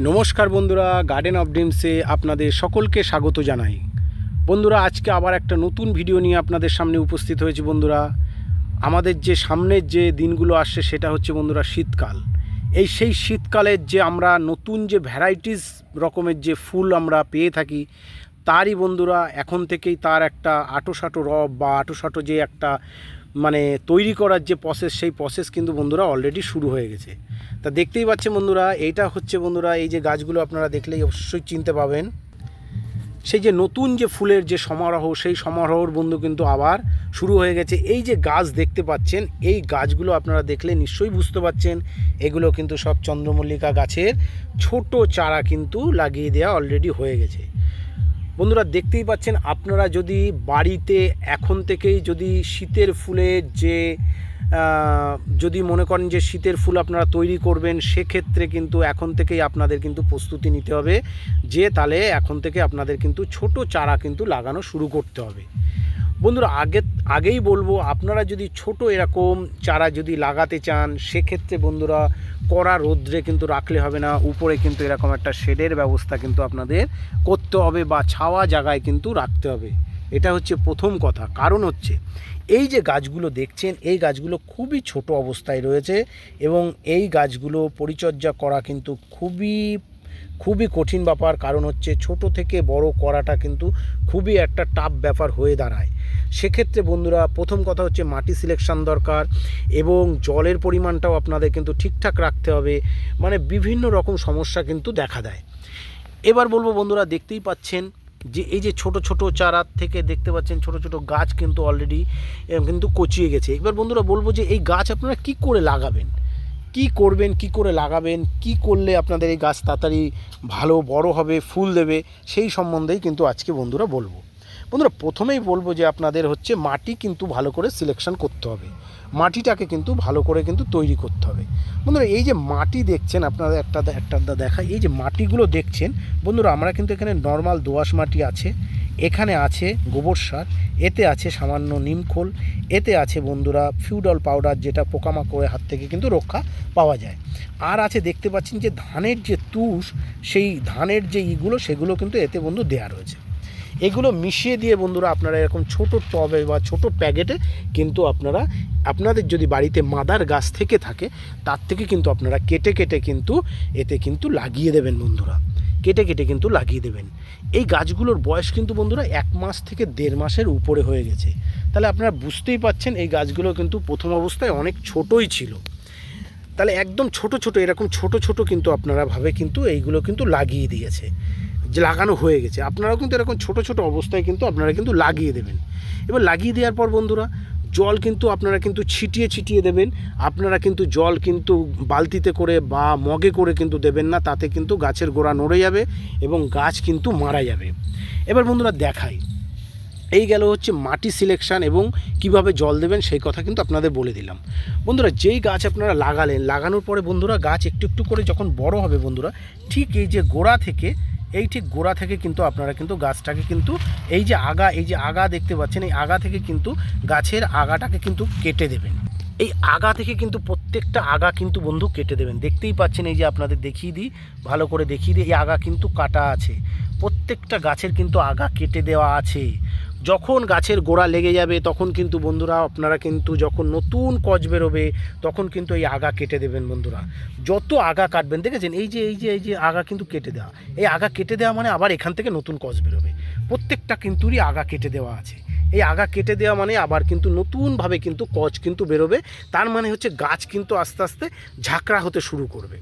নমস্কার বন্ধুরা, garden of ড্রিমসে আপনাদের সকলকে স্বাগত জানাই। বন্ধুরা, আজকে আবার একটা নতুন ভিডিও নিয়ে আপনাদের সামনে উপস্থিত হয়েছি। বন্ধুরা, আমাদের যে সামনের যে দিনগুলো আসছে সেটা হচ্ছে বন্ধুরা শীতকাল। সেই শীতকালের যে আমরা নতুন যে ভ্যারাইটিস রকমের যে ফুল আমরা পেয়ে থাকি, তারই বন্ধুরা এখন থেকেই তার একটা আঁটোসাঁটো রব বা আঁটোসাঁটো যে একটা তৈরি করার যে প্রসেস, সেই প্রসেস কিন্তু বন্ধুরা অলরেডি শুরু হয়ে গেছে। তা দেখতেই পাচ্ছেন বন্ধুরা, এইটা হচ্ছে বন্ধুরা এই যে গাছগুলো আপনারা দেখলেই অবশ্যই চিনতে পাবেন। সেই যে নতুন যে ফুলের যে সমারোহ, সেই সমারোহর বন্ধু কিন্তু আবার শুরু হয়ে গেছে। এই যে গাছ দেখতে পাচ্ছেন, এই গাছগুলো আপনারা দেখলে নিশ্চয়ই বুঝতে পারছেন এগুলো কিন্তু সব চন্দ্রমল্লিকা গাছের ছোট চারা কিন্তু লাগিয়ে দেওয়া অলরেডি হয়ে গেছে। বন্ধুরা দেখতেই পাচ্ছেন, আপনারা যদি বাড়িতে এখন থেকেই যদি শীতের ফুলের যে যদি মনে করেন যে শীতের ফুল আপনারা তৈরি করবেন, সেক্ষেত্রে কিন্তু এখন থেকেই আপনাদের কিন্তু প্রস্তুতি নিতে হবে যে তাহলে এখন থেকে আপনাদের কিন্তু ছোট চারা কিন্তু লাগানো শুরু করতে হবে। বন্ধুরা আগেই বলবো, আপনারা যদি ছোট এরকম চারা যদি লাগাতে চান, সেক্ষেত্রে বন্ধুরা কড়া রোদ্রে কিন্তু রাখলে হবে না, উপরে কিন্তু এরকম একটা শেডের ব্যবস্থা কিন্তু আপনাদের করতে হবে বা ছাওয়া জায়গায় কিন্তু রাখতে হবে। এটা হচ্ছে প্রথম কথা। কারণ হচ্ছে এই যে গাছগুলো দেখছেন, এই গাছগুলো খুবই ছোট অবস্থায় রয়েছে এবং এই গাছগুলো পরিচর্যা করা কিন্তু খুবই কঠিন ব্যাপার। কারণ হচ্ছে ছোট থেকে বড় করাটা কিন্তু খুবই একটা টাফ ব্যাপার হয়ে দাঁড়ায়। সেক্ষেত্রে বন্ধুরা প্রথম কথা হচ্ছে মাটি সিলেকশন দরকার এবং জলের পরিমাণটাও আপনাদের কিন্তু ঠিকঠাক রাখতে হবে। বিভিন্ন রকম সমস্যা কিন্তু দেখা দেয়। এবার বলবো বন্ধুরা, দেখতেই পাচ্ছেন যে এই যে ছোট ছোট চারা থেকে দেখতে পাচ্ছেন ছোট ছোট গাছ কিন্তু অলরেডি কিন্তু কচিয়ে গেছে। এবার বন্ধুরা বলবো যে এই গাছ আপনারা কি করে লাগাবেন, কি করবেন, কি করে লাগাবেন, কি করলে আপনাদের এই গাছ তাড়াতাড়ি ভালো বড় হবে, ফুল দেবে, সেই সম্বন্ধেই কিন্তু আজকে বন্ধুরা বলবো। বন্ধুরা প্রথমেই বলবো যে আপনাদের হচ্ছে মাটি কিন্তু ভালো করে সিলেকশন করতে হবে, মাটিটাকে কিন্তু ভালো করে কিন্তু তৈরি করতে হবে। বন্ধুরা এই যে মাটি দেখছেন, আপনাদের একটা দেখায়, এই যে মাটিগুলো দেখছেন বন্ধুরা, আমরা কিন্তু এখানে নর্মাল দোআঁশ মাটি আছে, এখানে আছে গোবর সার, এতে আছে সামান্য নিমখোল, এতে আছে বন্ধুরা ফিউডল পাউডার, যেটা পোকামাকড়ের হাত থেকে কিন্তু রক্ষা পাওয়া যায়। আর আছে দেখতে পাচ্ছেন যে ধানের যে তুষ, সেই ধানের যে সেগুলো কিন্তু এতে বন্ধু দেয়া রয়েছে। এগুলো মিশিয়ে দিয়ে বন্ধুরা আপনারা এরকম ছোট টবে বা ছোট প্যাকেটে কিন্তু আপনাদের যদি বাড়িতে মাদার গাছ থেকে থাকে, তার থেকে কিন্তু আপনারা কেটে কেটে কিন্তু এতে কিন্তু লাগিয়ে দেবেন বন্ধুরা, কেটে কেটে কিন্তু লাগিয়ে দেবেন। এই গাছগুলোর বয়স কিন্তু বন্ধুরা 1 মাস থেকে 1.5 মাসের উপরে হয়ে গেছে। তাহলে আপনারা বুঝতেই পাচ্ছেন এই গাছগুলো কিন্তু প্রথম অবস্থায় অনেক ছোটই ছিল। তাহলে একদম ছোট ছোট এরকম ছোট ছোট কিন্তু আপনারা ভাবে কিন্তু এইগুলো কিন্তু লাগিয়ে দিয়েছে, যে লাগানো হয়ে গেছে। আপনারাও কিন্তু এরকম ছোট ছোট অবস্থায় কিন্তু আপনারা কিন্তু লাগিয়ে দেবেন। এবার লাগিয়ে দেওয়ার পর বন্ধুরা জল কিন্তু আপনারা কিন্তু ছিটিয়ে ছিটিয়ে দেবেন। আপনারা কিন্তু জল কিন্তু বালতিতে করে বা মগে করে কিন্তু দেবেন না, তাতে কিন্তু গাছের গোড়া নড়ে যাবে এবং গাছ কিন্তু মারা যাবে। এবার বন্ধুরা দেখাই, এই গেল হচ্ছে মাটি সিলেকশান এবং কিভাবে জল দেবেন সেই কথা কিন্তু আপনাদের বলে দিলাম। বন্ধুরা যেই গাছ আপনারা লাগানোর পরে বন্ধুরা গাছ একটু একটু করে যখন বড় হবে বন্ধুরা, ঠিক এই যে গোড়া থেকে কিন্তু আপনারা কিন্তু গাছটাকে কিন্তু এই যে আগা দেখতে পাচ্ছেন, এই আগা থেকে কিন্তু গাছের আগাটাকে কিন্তু কেটে দেবেন। এই আগা থেকে কিন্তু প্রত্যেকটা আগা কিন্তু বন্ধু কেটে দেবেন। দেখতেই পাচ্ছেন, এই যে আপনাদের দেখিয়ে দিই, ভালো করে দেখিয়ে দিই, এই আগা কিন্তু কাটা আছে, প্রত্যেকটা গাছের কিন্তু আগা কেটে দেওয়া আছে। যখন গাছের গোড়া লেগে যাবে তখন কিন্তু বন্ধুরা আপনারা কিন্তু যখন নতুন কচ বেরোবে তখন কিন্তু এই আগা কেটে দেবেন বন্ধুরা। যত আগা কাটবেন, দেখেছেন এই যে আগা কিন্তু কেটে দেওয়া, এই আগা কেটে দেওয়া মানে আবার এখান থেকে নতুন কচ বেরোবে। প্রত্যেকটা কিন্তুই আগা কেটে দেওয়া আছে। এই আগা কেটে দেওয়া মানে আবার কিন্তু নতুনভাবে কিন্তু কচ কিন্তু বেরোবে। তার মানে হচ্ছে গাছ কিন্তু আস্তে আস্তে ঝাঁকড়া হতে শুরু করবে।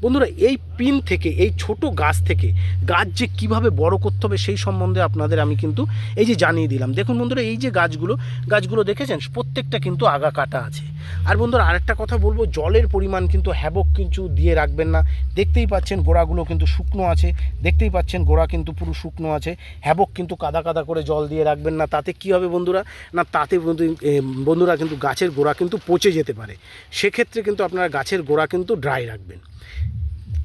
বন্ধুরা এই পিন থেকে, এই ছোট গাছ থেকে গাছ যে কীভাবে বড় করতে হবে সেই সম্বন্ধে আপনাদের আমি কিন্তু এই যে জানিয়ে দিলাম। দেখুন বন্ধুরা এই যে গাছগুলো দেখেছেন, প্রত্যেকটা কিন্তু আগা কাটা আছে। আর বন্ধুরা আরেকটা কথা বলবো, জলের পরিমাণ কিন্তু হ্যাবক কিছু দিয়ে রাখবেন না। দেখতেই পাচ্ছেন গোড়াগুলো কিন্তু শুকনো আছে, দেখতেই পাচ্ছেন গোড়া কিন্তু পুরো শুকনো আছে। হ্যাবক কিন্তু কাদা কাদা করে জল দিয়ে রাখবেন না, তাতে কী হবে বন্ধুরা, না তাতে বন্ধুরা কিন্তু গাছের গোড়া কিন্তু পচে যেতে পারে। সেক্ষেত্রে কিন্তু আপনারা গাছের গোড়া কিন্তু ড্রাই রাখবেন।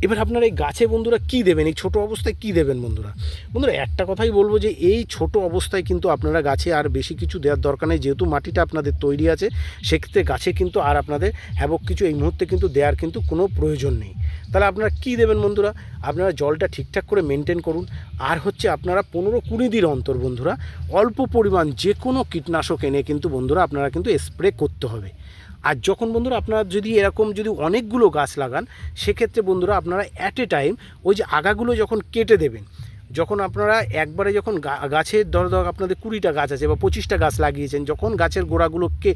এবার আপনারা এই গাছে বন্ধুরা কী দেবেন, এই ছোটো অবস্থায় কী দেবেন বন্ধুরা? বন্ধুরা একটা কথাই বলবো যে এই ছোট অবস্থায় কিন্তু আপনারা গাছে আর বেশি কিছু দেওয়ার দরকার নেই, যেহেতু মাটিটা আপনাদের তৈরি আছে সেক্ষেত্রে গাছে কিন্তু আর আপনাদের হ্যাবক কিছু এই মুহূর্তে কিন্তু দেওয়ার কিন্তু কোনো প্রয়োজন নেই। তাহলে আপনারা কী দেবেন বন্ধুরা? আপনারা জলটা ঠিকঠাক করে মেনটেন করুন। আর হচ্ছে আপনারা 15-20 দিন অন্তর বন্ধুরা অল্প পরিমাণ যে কোনো কীটনাশক এনে কিন্তু বন্ধুরা আপনারা কিন্তু স্প্রে করতে হবে। আর যখন বন্ধুরা আপনারা যদি এরকম যদি অনেকগুলো গাছ লাগান সেক্ষেত্রে বন্ধুরা আপনারা অ্যাট এ টাইম ওই যে আগাগুলো যখন কেটে দেবেন, যখন আপনারা একবারে যখন গাছের ধর আপনাদের 20টা গাছ আছে বা 25টা গাছ লাগিয়েছেন, যখন গাছের গোড়াগুলোকে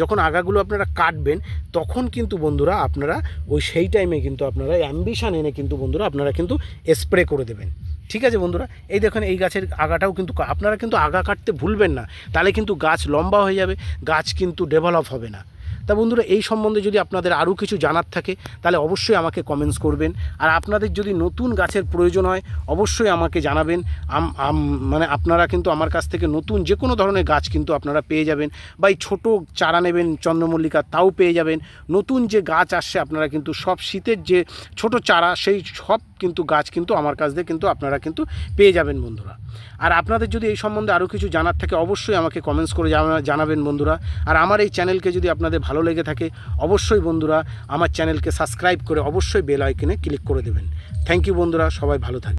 যখন আগাগুলো আপনারা কাটবেন তখন কিন্তু বন্ধুরা আপনারা ওই সেই টাইমে কিন্তু আপনারা অ্যাম্বিশন এনে কিন্তু বন্ধুরা আপনারা কিন্তু স্প্রে করে দেবেন। ঠিক আছে বন্ধুরা, এই দেখুন এই গাছের আগাটাও কিন্তু আপনারা কিন্তু আগা কাটতে ভুলবেন না, তাহলে কিন্তু গাছ লম্বা হয়ে যাবে, গাছ কিন্তু ডেভেলপ হবে না। তা বন্ধুরা এই সম্বন্ধে যদি আপনাদের আরও কিছু জানার থাকে তাহলে অবশ্যই আমাকে কমেন্টস করবেন। আর আপনাদের যদি নতুন গাছের প্রয়োজন হয় অবশ্যই আমাকে জানাবেন। মানে আপনারা কিন্তু আমার কাছ থেকে নতুন যে কোনো ধরনের গাছ কিন্তু আপনারা পেয়ে যাবেন, বা এই ছোটো চারা নেবেন চন্দ্রমল্লিকা তাও পেয়ে যাবেন। নতুন যে গাছ আসছে আপনারা কিন্তু সব শীতের যে ছোট চারা সেই সব কিন্তু গাছ কিন্তু আমার কাছ থেকে কিন্তু আপনারা কিন্তু পেয়ে যাবেন বন্ধুরা। আর আপনাদের যদি এই সম্বন্ধে আরও কিছু জানার থাকে অবশ্যই আমাকে কমেন্টস করে জানাবেন বন্ধুরা। আর আমার এই চ্যানেলকে যদি আপনাদের ভালো লেগে থাকে অবশ্যই বন্ধুরা আমার চ্যানেলকে সাবস্ক্রাইব করে অবশ্যই বেল আইকনে ক্লিক করে দেবেন। থ্যাংক ইউ বন্ধুরা, সবাই ভালো থাকবেন।